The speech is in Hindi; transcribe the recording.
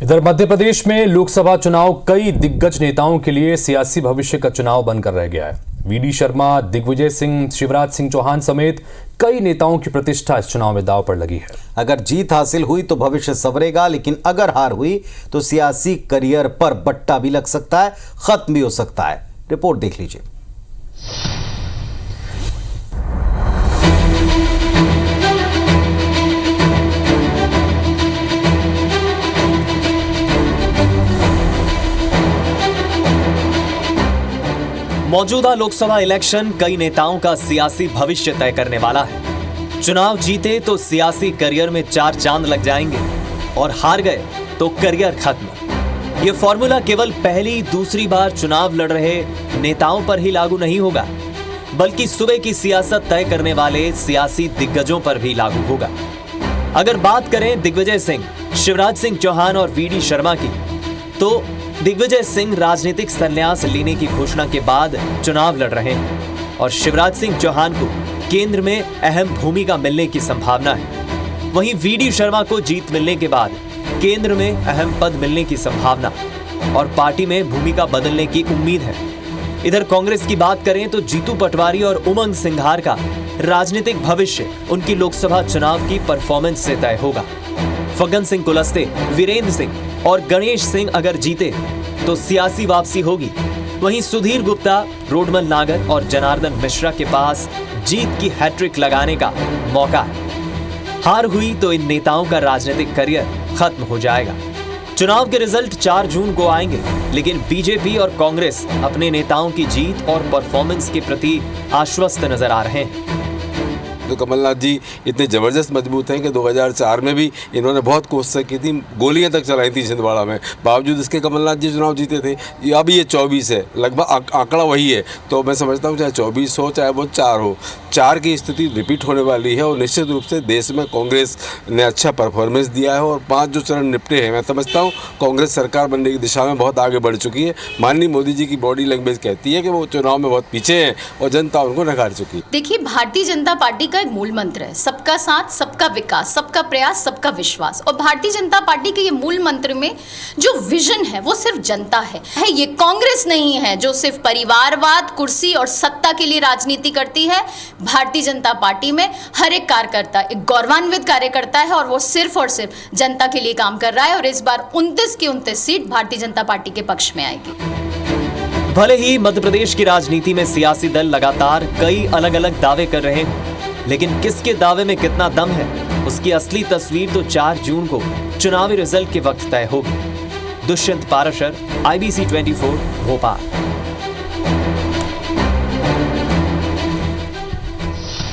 इधर मध्य प्रदेश में लोकसभा चुनाव कई दिग्गज नेताओं के लिए सियासी भविष्य का चुनाव बनकर रह गया है। वीडी शर्मा, दिग्विजय सिंह, शिवराज सिंह चौहान समेत कई नेताओं की प्रतिष्ठा इस चुनाव में दांव पर लगी है। अगर जीत हासिल हुई तो भविष्य संवरेगा, लेकिन अगर हार हुई तो सियासी करियर पर बट्टा भी लग सकता है, खत्म भी हो सकता है। रिपोर्ट देख लीजिए। मौजूदा लोकसभा इलेक्शन कई नेताओं का सियासी भविष्य तय करने वाला है। चुनाव जीते तो सियासी करियर में चार चांद लग जाएंगे और हार गए तो करियर खत्म। यह फॉर्मूला केवल पहली दूसरी बार चुनाव लड़ रहे नेताओं पर ही लागू नहीं होगा, बल्कि सुबह की सियासत तय करने वाले सियासी दिग्गजों पर भी लागू होगा। अगर बात करें दिग्विजय सिंह, शिवराज सिंह चौहान और वीडी शर्मा की, तो दिग्विजय सिंह राजनीतिक संन्यास लेने की घोषणा के बाद चुनाव लड़ रहे हैं और शिवराज सिंह चौहान को केंद्र में अहम भूमिका मिलने की संभावना है। वहीं वीडी शर्मा को जीत मिलने के बाद केंद्र में अहम पद मिलने की संभावना और पार्टी में भूमिका बदलने की उम्मीद है। इधर कांग्रेस की बात करें तो जीतू पटवारी और उमंग सिंघार का राजनीतिक भविष्य उनकी लोकसभा चुनाव की परफॉर्मेंस से तय होगा। फग्गन सिंह कुलस्ते, वीरेंद्र सिंह और गणेश सिंह अगर जीते तो सियासी वापसी होगी। वहीं सुधीर गुप्ता, रोडमल नागर और जनार्दन मिश्रा के पास जीत की हैट्रिक लगाने का मौका है। हार हुई तो इन नेताओं का राजनीतिक करियर खत्म हो जाएगा। चुनाव के रिजल्ट 4 जून को आएंगे, लेकिन बीजेपी और कांग्रेस अपने नेताओं की जीत और परफॉर्मेंस के प्रति आश्वस्त नजर आ रहे हैं। तो कमलनाथ जी इतने ज़बरदस्त मजबूत हैं कि 2004 में भी इन्होंने बहुत कोशिश की थी, गोलियां तक चलाई थी छिंदवाड़ा में, बावजूद इसके कमलनाथ जी चुनाव जीते थे। अभी ये 24 है, लगभग आंकड़ा वही है। तो मैं समझता हूँ चाहे 24 हो चाहे वो 4 हो, 4 की स्थिति रिपीट होने वाली है और निश्चित रूप से देश में कांग्रेस ने अच्छा परफॉर्मेंस दिया है और 5 जो चरण निपटे हैं, मैं समझता हूँ कांग्रेस सरकार बनने की दिशा में बहुत आगे बढ़ चुकी है। माननीय मोदी जी की बॉडी लैंग्वेज कहती है कि वो चुनाव में बहुत पीछे हैं और जनता उनको नकार चुकी है। देखिए, भारतीय जनता पार्टी का एक मूल मंत्र है सबका साथ, सबका विकास, सबका प्रयास, सबका विश्वास। और भारतीय जनता पार्टी के ये मूल मंत्र में जो विजन है वो सिर्फ जनता है। ये कांग्रेस नहीं है जो सिर्फ परिवारवाद, कुर्सी और सत्ता के लिए राजनीति करती है। भारतीय जनता पार्टी में हर एक कार्यकर्ता एक गौरवान्वित कार्यकर्ता है और वो सिर्फ और सिर्फ जनता के लिए काम कर रहा है। और इस बार 29 की 29 सीट भारतीय जनता पार्टी के पक्ष में आएगी। भले ही मध्य प्रदेश की राजनीति में सियासी दल लगातार कई अलग अलग दावे कर रहे हैं, लेकिन किसके दावे में कितना दम है, उसकी असली तस्वीर तो 4 जून को चुनावी रिजल्ट के वक्त तय होगी। दुष्यंत पाराशर, IBC 24, भोपाल।